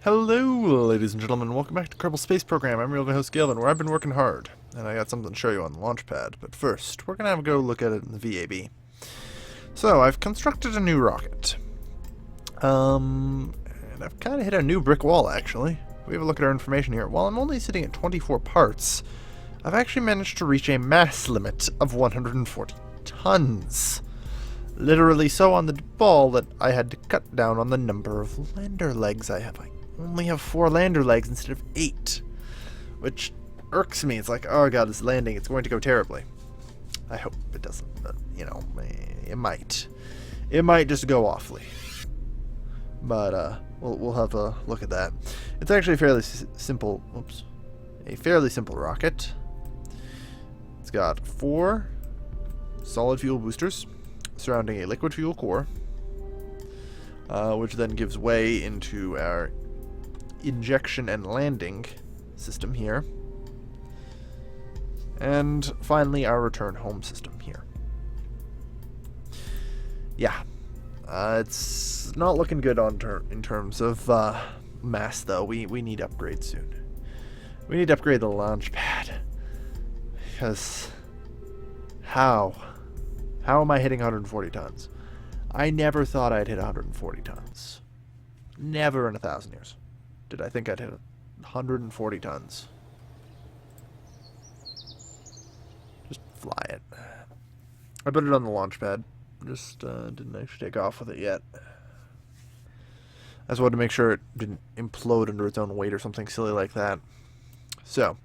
Hello, ladies and gentlemen. Welcome back to Kerbal Space Program. I'm your host, Galen, where I've been working hard. And I got something to show you on the launch pad. But first, we're going to have a go look at it in the VAB. So, I've constructed a new rocket. And I've kind of hit a new brick wall, actually. We have a look at our information here. While I'm only sitting at 24 parts, I've actually managed to reach a mass limit of 140 tons. Literally so on the ball that I had to cut down on the number of lander legs I have. I only have 4 lander legs instead of 8, which irks me. It's like, oh god, this landing, it's going to go terribly. I hope it doesn't, but, you know, it might. It might just go awfully. But, we'll have a look at that. It's actually a fairly simple, a fairly simple rocket. It's got 4 solid fuel boosters surrounding a liquid fuel core, which then gives way into our injection and landing system here, and finally our return home system here. Yeah, it's not looking good in terms of mass, though. We need upgrades soon. We need to upgrade the launch pad, because how am I hitting 140 tons? I never thought I'd hit 140 tons. Never in 1,000 years did I think I'd hit 140 tons. Just fly it. I put it on the launch pad. Just didn't actually take off with it yet. I just wanted to make sure it didn't implode under its own weight or something silly like that. So,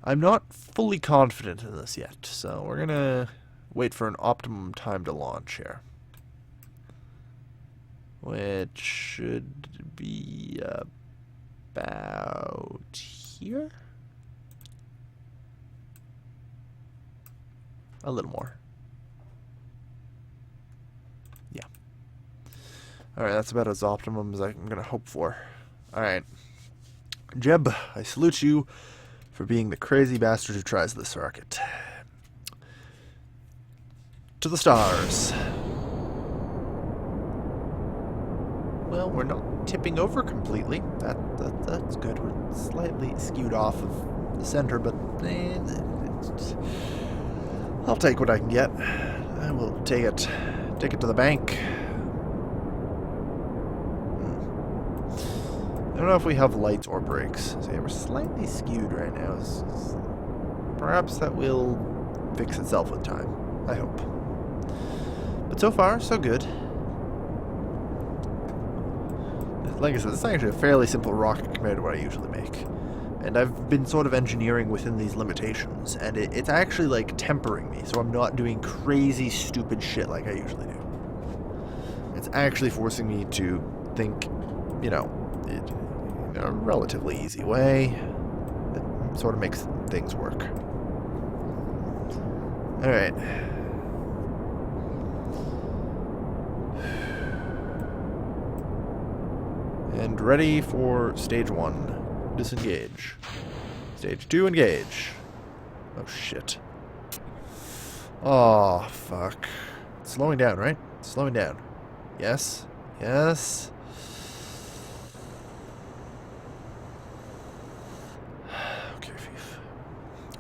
I'm not fully confident in this yet, so we're gonna wait for an optimum time to launch here, which should be about here? A little more. Yeah. Alright, that's about as optimum as I'm going to hope for. Alright. Jeb, I salute you for being the crazy bastard who tries this rocket. To the stars. Well, we're not tipping over completely. That's good. We're slightly skewed off of the center, but I'll take what I can get. I will take it to the bank. I don't know if we have lights or brakes. So yeah, we're slightly skewed right now. Perhaps that will fix itself with time. I hope. But so far, so good. Like I said, this is actually a fairly simple rocket compared to what I usually make. And I've been sort of engineering within these limitations, and it's actually like tempering me, so I'm not doing crazy stupid shit like I usually do. It's actually forcing me to think, you know, in a relatively easy way that sort of makes things work. Alright. And ready for stage 1. Disengage. Stage 2, engage. Oh, shit. Oh, fuck. It's slowing down, right? It's slowing down. Yes. Yes. Okay, Fief.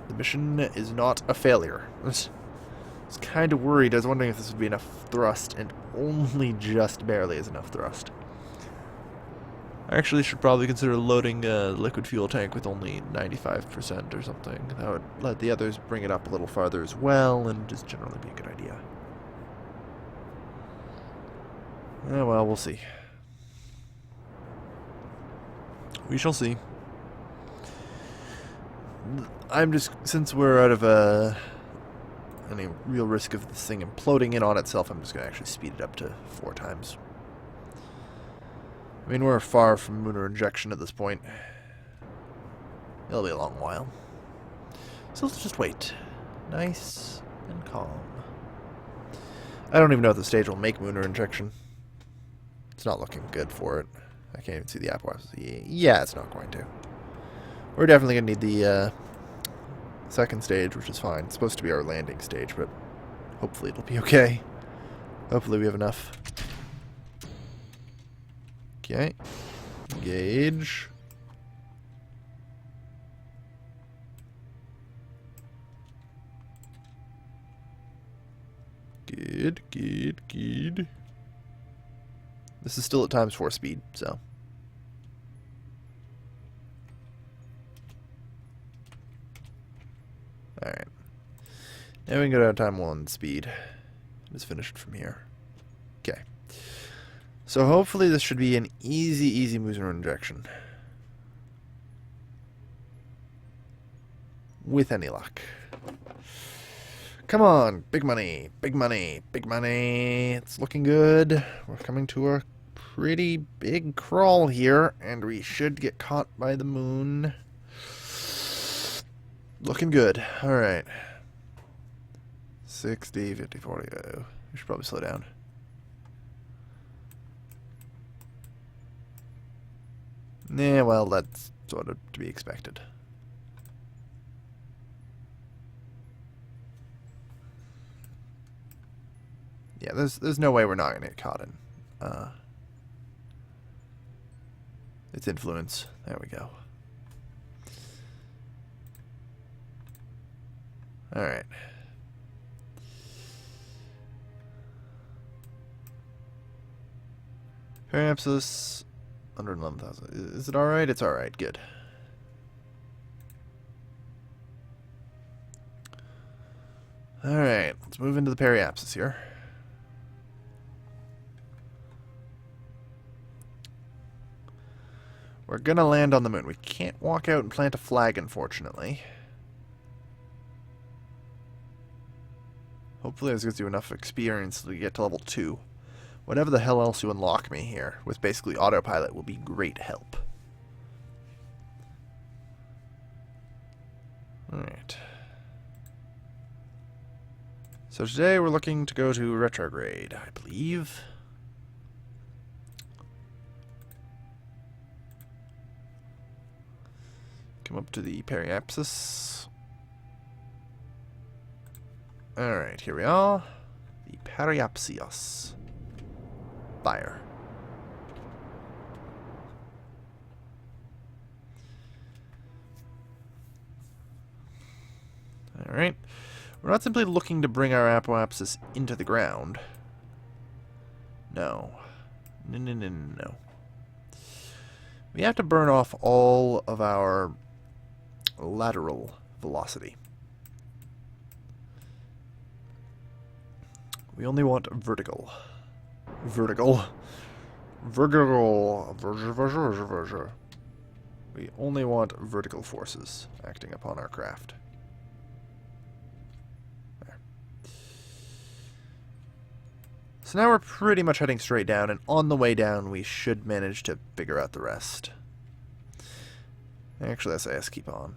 The mission is not a failure. I was kind of worried. I was wondering if this would be enough thrust, and only just barely is enough thrust. I actually should probably consider loading a liquid fuel tank with only 95% or something. That would let the others bring it up a little farther as well, and just generally be a good idea. Oh, well, we'll see. We shall see. I'm just, since we're out of any real risk of this thing imploding in on itself, I'm just going to actually speed it up to 4 times. I mean, we're far from lunar injection at this point. It'll be a long while. So let's just wait. Nice and calm. I don't even know if the stage will make lunar injection. It's not looking good for it. I can't even see the app. Yeah, it's not going to. We're definitely going to need the second stage, which is fine. It's supposed to be our landing stage, but hopefully it'll be okay. Hopefully we have enough. Okay. Engage. Good. This is still at ×4 speed, so. Alright. Now we can go down to ×1 speed. Just finish it from here. Okay. So hopefully this should be an easy Muser injection. With any luck. Come on, big money, big money, big money. It's looking good. We're coming to a pretty big crawl here, and we should get caught by the moon. Looking good. Alright. 60, 50, 40. Oh, we should probably slow down. Yeah, well, that's sort of to be expected. Yeah, there's no way we're not going to get caught in its influence. There we go. Alright. Periapsis, 111,000. Is it alright? It's alright. Good. Alright, let's move into the periapsis here. We're gonna land on the moon. We can't walk out and plant a flag, unfortunately. Hopefully this gives you enough experience to get to level 2. Whatever the hell else you unlock me here with basically autopilot will be great help. Alright. So today we're looking to go to retrograde, I believe. Come up to the periapsis. Alright, here we are. The periapsios. Fire. Alright. We're not simply looking to bring our apoapsis into the ground. No. No. We have to burn off all of our lateral velocity. We only want vertical. Vertical. We only want vertical forces acting upon our craft. There. So now we're pretty much heading straight down, and on the way down we should manage to figure out the rest. Actually, let's say let's keep on.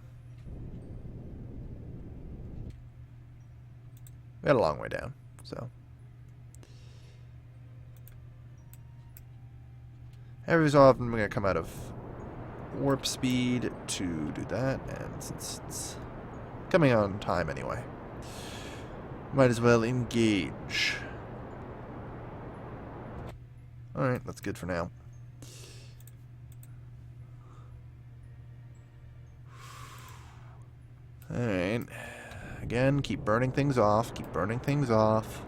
We had a long way down, so. Every so often we're going to come out of warp speed to do that, and since it's coming on time anyway, might as well engage. Alright, that's good for now. Alright. Again, keep burning things off, keep burning things off.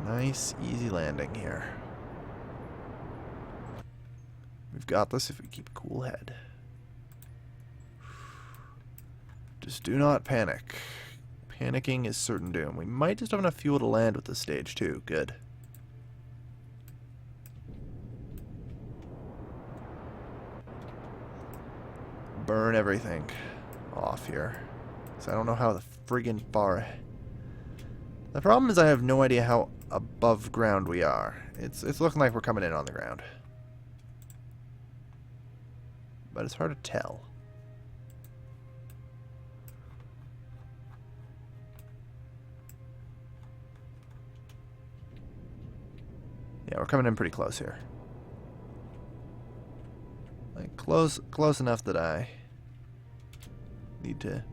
A nice, easy landing here. We've got this if we keep a cool head. Just do not panic. Panicking is certain doom. We might just have enough fuel to land with this stage too. Good. Burn everything off here. So I don't know how the friggin' far. The problem is I have no idea how above ground we are. It's looking like we're coming in on the ground. But it's hard to tell. Yeah, we're coming in pretty close here. Like close enough that I need to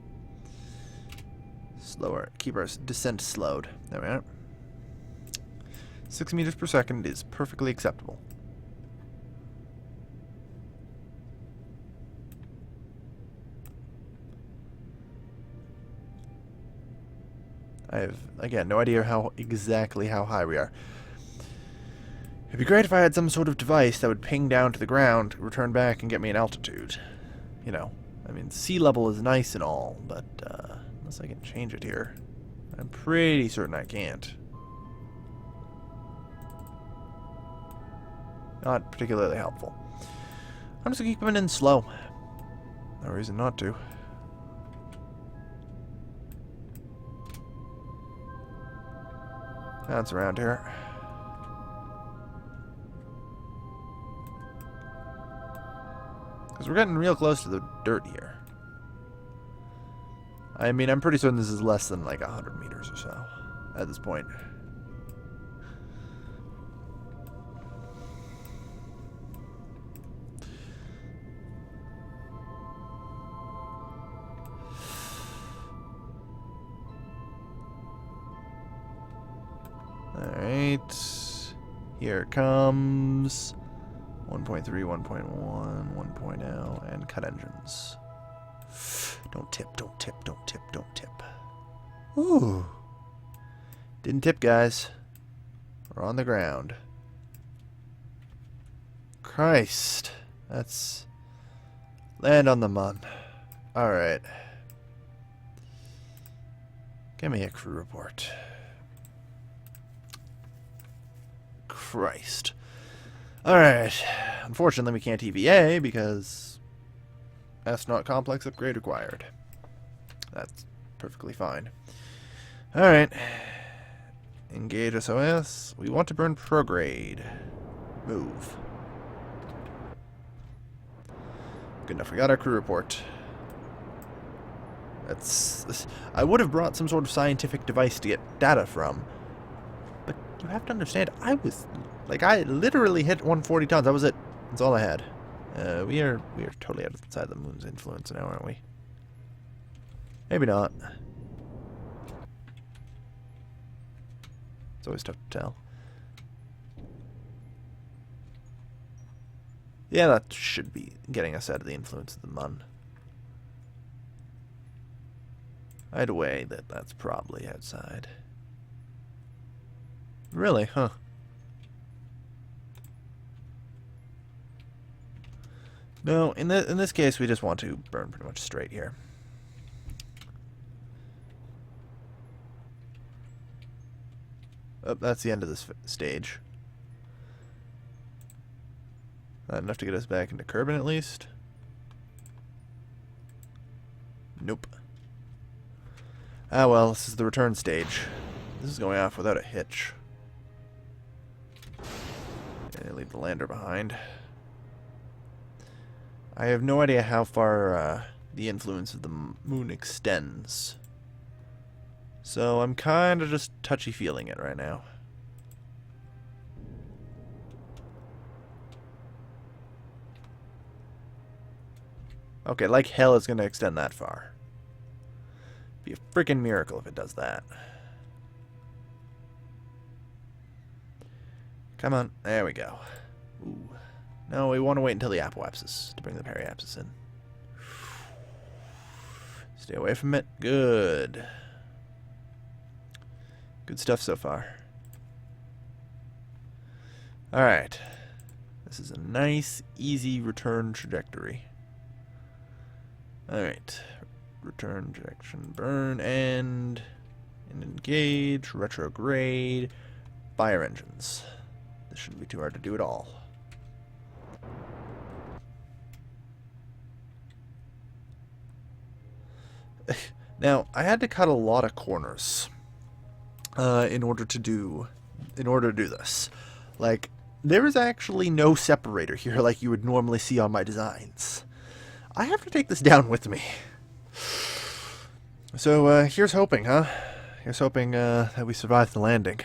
keep our descent slowed. There we are. 6 meters per second is perfectly acceptable. I have, again, no idea exactly how high we are. It'd be great if I had some sort of device that would ping down to the ground, return back, and get me an altitude. You know, I mean, sea level is nice and all, but unless I can change it here, I'm pretty certain I can't. Not particularly helpful. I'm just gonna keep them in slow. No reason not to. That's around here. Because we're getting real close to the dirt here. I mean, I'm pretty certain this is less than like 100 meters or so at this point. Alright. Here it comes. 1.3, 1.1, 1.0, and cut engines. Don't tip, don't tip, don't tip, don't tip. Ooh. Didn't tip, guys. We're on the ground. Christ. That's... Land on the mun. Alright. Give me a crew report. Christ. Alright. Unfortunately, we can't EVA because astronaut complex upgrade required. That's perfectly fine. Alright. Engage SOS. We want to burn prograde. Move. Good enough. We got our crew report. I would have brought some sort of scientific device to get data from. But you have to understand, I literally hit 140 tons. That was it. That's all I had. We are totally outside the moon's influence now, aren't we? Maybe not. It's always tough to tell. Yeah, that should be getting us out of the influence of the mun. Either way, that's probably outside. Really? Huh. No, in this case, we just want to burn pretty much straight here. Oh, that's the end of this stage. Not enough to get us back into Kerbin, at least. Nope. Ah, well, this is the return stage. This is going off without a hitch. And leave the lander behind. I have no idea how far the influence of the moon extends. So I'm kind of just touchy-feeling it right now. Okay, like hell it's going to extend that far. Be a freaking miracle if it does that. Come on. There we go. Ooh. No, we want to wait until the apoapsis to bring the periapsis in. Stay away from it. Good. Good stuff so far. Alright. This is a nice, easy return trajectory. Alright. Return, direction, burn, and engage, retrograde, fire engines. This shouldn't be too hard to do at all. Now, I had to cut a lot of corners in order to do this. Like, there is actually no separator here like you would normally see on my designs. I have to take this down with me. So, here's hoping, huh? Here's hoping that we survive the landing.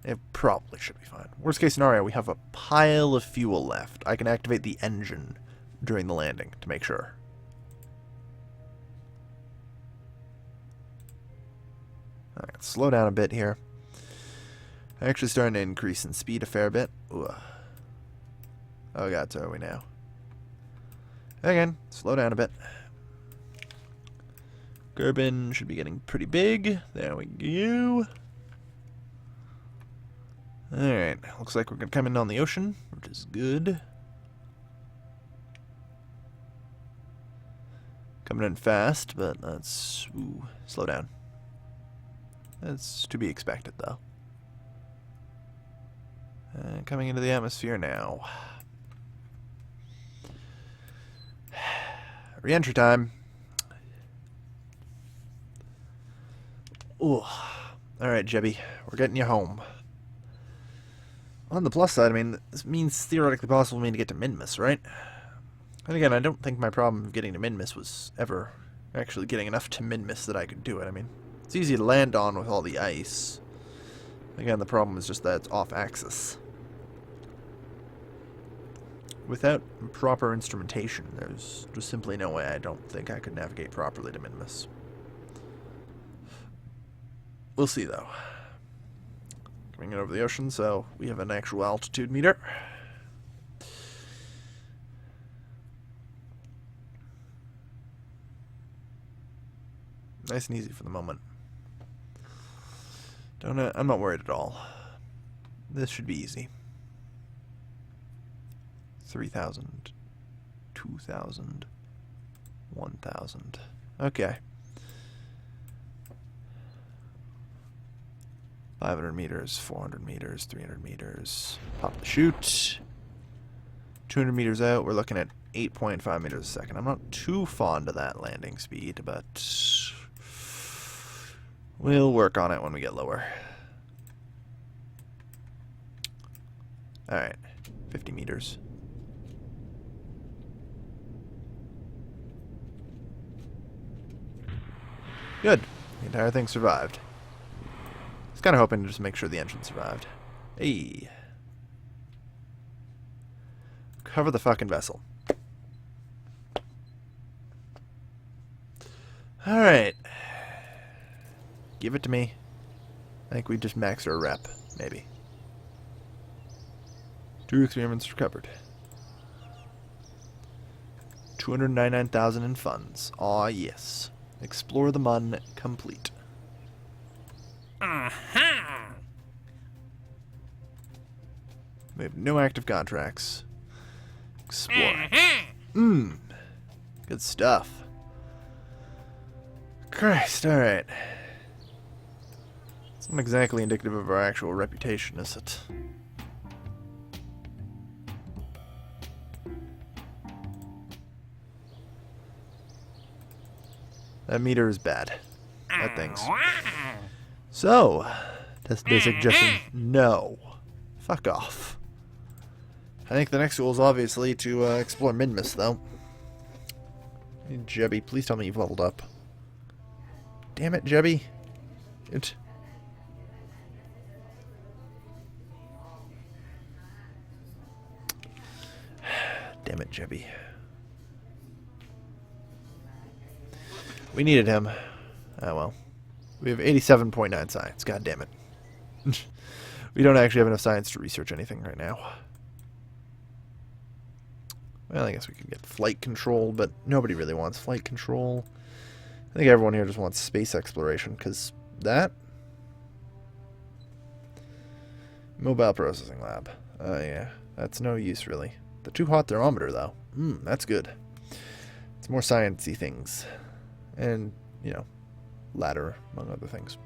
It probably should be fine. Worst case scenario, we have a pile of fuel left. I can activate the engine during the landing to make sure. Alright, slow down a bit here. I'm actually starting to increase in speed a fair bit. Ooh. Oh god, so are we now. Again, slow down a bit. Kerbin should be getting pretty big. There we go. Alright, looks like we're going to come in on the ocean, which is good. Coming in fast, but let's slow down. That's to be expected, though. Coming into the atmosphere now. Re-entry time. Ooh. Alright, Jebby. We're getting you home. On the plus side, I mean, this means theoretically possible for me to get to Minmus, right? And again, I don't think my problem of getting to Minmus was ever actually getting enough to Minmus that I could do it. I mean, it's easy to land on with all the ice. Again, the problem is just that it's off-axis. Without proper instrumentation, there's just simply no way I don't think I could navigate properly to Minmus. We'll see, though. Coming in over the ocean, so we have an actual altitude meter. Nice and easy for the moment. I'm not worried at all. This should be easy. 3,000, 2,000, 1,000. Okay. 500 meters, 400 meters, 300 meters. Pop the chute. 200 meters out, we're looking at 8.5 meters a second. I'm not too fond of that landing speed, but we'll work on it when we get lower. Alright, 50 meters. Good. The entire thing survived. I was kind of hoping to just make sure the engine survived. Hey. Cover the fucking vessel. Alright. Give it to me. I think we just maxed our rep, maybe. 2 experiments recovered. 299,000 in funds. Aw, yes. Explore the Mun complete. Aha! We have no active contracts. Explore. Aha! Good stuff. Christ, alright. It's not exactly indicative of our actual reputation, is it? That meter is bad. That thing's. So, test basic suggestion. No. Fuck off. I think the next goal is obviously to explore Minmus, though. Hey, Jebby, please tell me you've leveled up. Damn it, Jebby. Damn it, Jebby. We needed him. Oh well. We have 87.9 science. God damn it. We don't actually have enough science to research anything right now. Well, I guess we could get flight control, but nobody really wants flight control. I think everyone here just wants space exploration, because that... Mobile processing lab. Yeah. That's no use, really. The too hot thermometer, though. That's good. It's more science-y things. And, you know, ladder, among other things.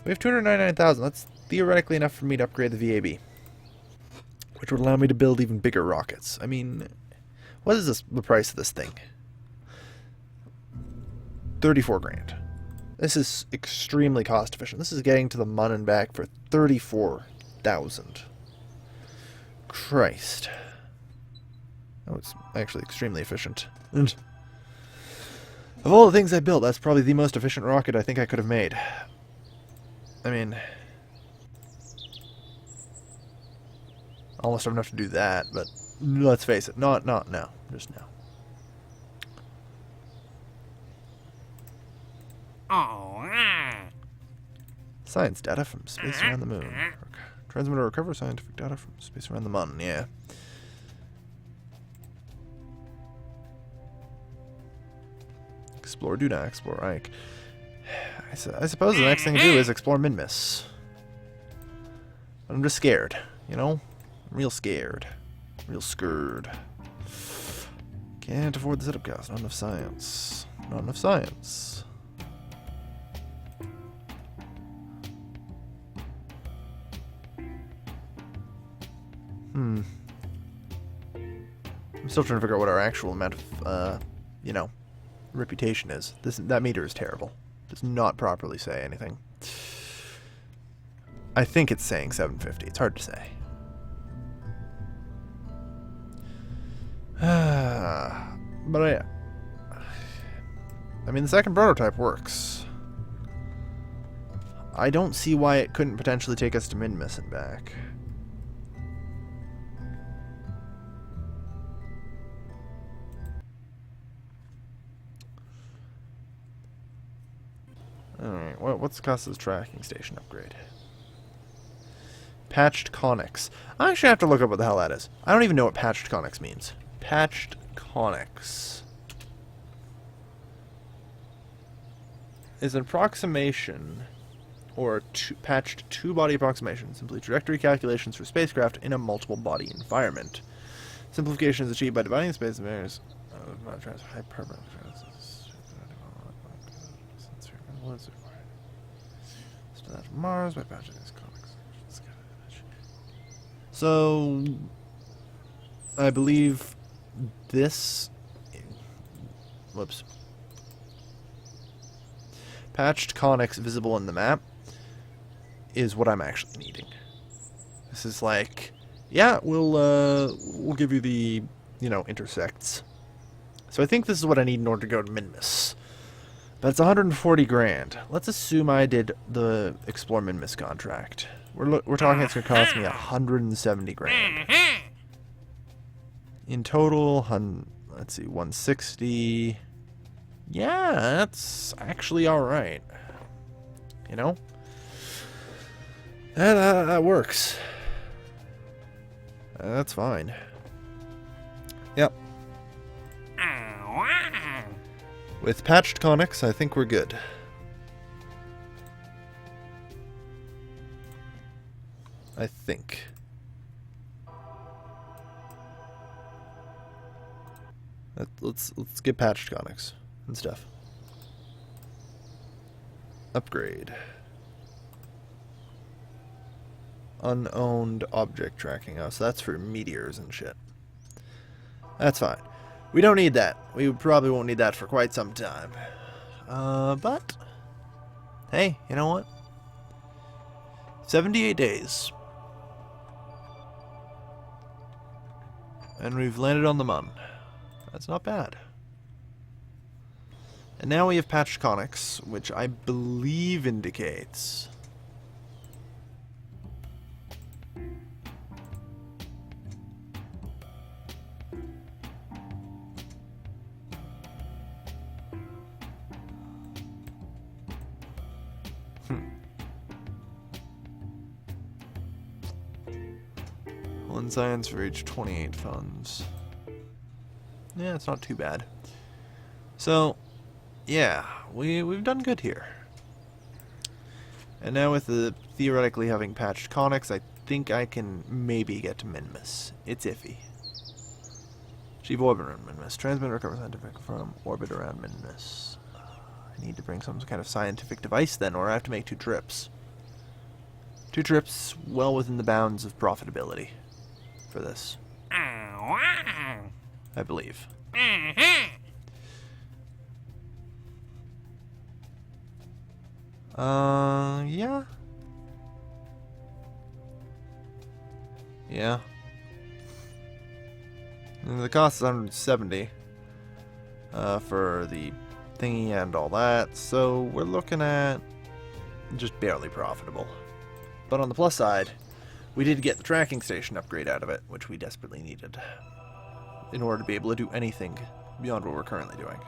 We have 299,000. That's theoretically enough for me to upgrade the VAB. Which would allow me to build even bigger rockets. I mean, what is the price of this thing? 34 grand. This is extremely cost efficient. This is getting to the Mun and back for 34,000. Christ. Oh, it's actually extremely efficient. And of all the things I built, that's probably the most efficient rocket I think I could have made. I mean, almost have enough to do that, but let's face it, not now, just now. Oh, Science data from space around the moon. Transmit or recover scientific data from space around the Mun, yeah. Explore Duna, explore Ike. I suppose the next thing to do is explore Minmus. But I'm just scared, you know? I'm real scared. Real scared. Can't afford the setup cost. Not enough science. Not enough science. I'm still trying to figure out what our actual amount of, you know, reputation is. That meter is terrible. Does not properly say anything. I think it's saying 750. It's hard to say. But I mean, the second prototype works. I don't see why it couldn't potentially take us to Minmus and back. Alright, what's the cost of this tracking station upgrade? Patched conics. I actually have to look up what the hell that is. I don't even know what patched conics means. Patched conics is an approximation, or patched two-body approximation, simply trajectory calculations for spacecraft in a multiple-body environment. Simplification is achieved by dividing the space in various hyperbolic. Mars by patching these comics. So, I believe this. Whoops. Patched conics visible in the map is what I'm actually needing. This is like, yeah, we'll give you the, you know, intersects. So I think this is what I need in order to go to Minmus. But it's 140 grand. Let's assume I did the Explore Minmus contract. We're talking it's going to cost me 170 grand. In total, let's see, 160. Yeah, that's actually alright. You know? That works. That's fine. Yep. With patched conics, I think we're good. I think. Let's get patched conics and stuff. Upgrade. Unowned object tracking. Oh, so that's for meteors and shit. That's fine. We don't need that. We probably won't need that for quite some time. But hey, you know what? 78 days. And we've landed on the Mun. That's not bad. And now we have patched conics, which I believe indicates... One science for each 28 funds. Yeah, it's not too bad. So, yeah, we've done good here. And now with the theoretically having patched conics, I think I can maybe get to Minmus. It's iffy. Achieve orbit around Minmus. Transmit recover scientific from orbit around Minmus. I need to bring some kind of scientific device then, or I have to make 2 trips. 2 trips well within the bounds of profitability for this. I believe. Yeah. Yeah. And the cost is 170 for the thingy and all that, so we're looking at just barely profitable. But on the plus side, we did get the tracking station upgrade out of it, which we desperately needed in order to be able to do anything beyond what we're currently doing.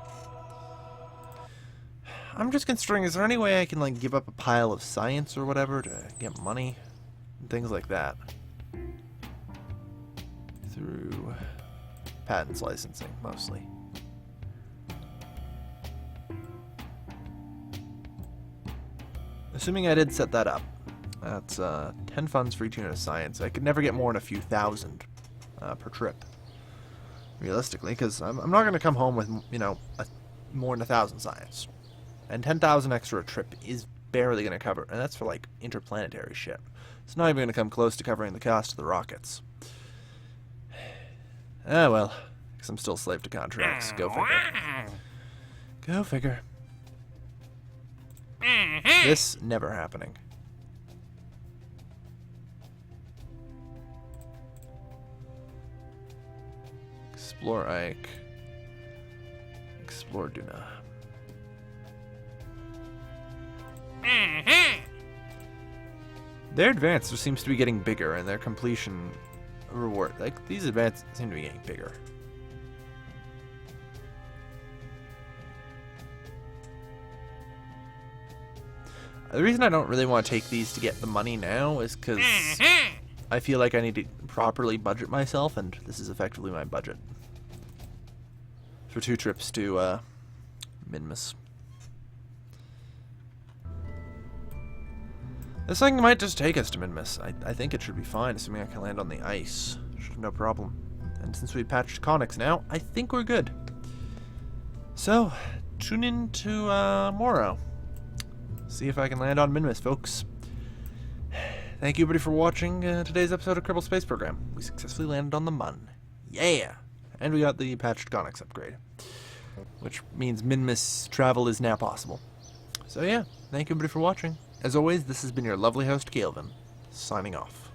I'm just considering, is there any way I can like give up a pile of science or whatever to get money and things like that through patents licensing mostly? Assuming I did set that up. That's 10 funds for each unit of science. I could never get more than a few thousand per trip. Realistically, because I'm not going to come home with, you know, more than 1,000 science. And 10,000 extra a trip is barely going to cover, and that's for, like, interplanetary shit. It's not even going to come close to covering the cost of the rockets. Ah, well, because I'm still a slave to contracts. Go figure. Go figure. This never happening. Explore Ike. Explore Duna. Their advance seems to be getting bigger, and their completion reward, like, these advances seem to be getting bigger. The reason I don't really want to take these to get the money now is because I feel like I need to properly budget myself, and this is effectively my budget for 2 trips to Minmus. This thing might just take us to Minmus. I think it should be fine, assuming I can land on the ice. Should have no problem. And since we patched conics now, I think we're good. So, tune in to Moro. See if I can land on Minmus, folks. Thank you, everybody, for watching today's episode of Kerbal Space Program. We successfully landed on the Mun. Yeah! And we got the patched conics upgrade, which means Minmus travel is now possible. So yeah, thank you, everybody, for watching. As always, this has been your lovely host, Kerbin, signing off.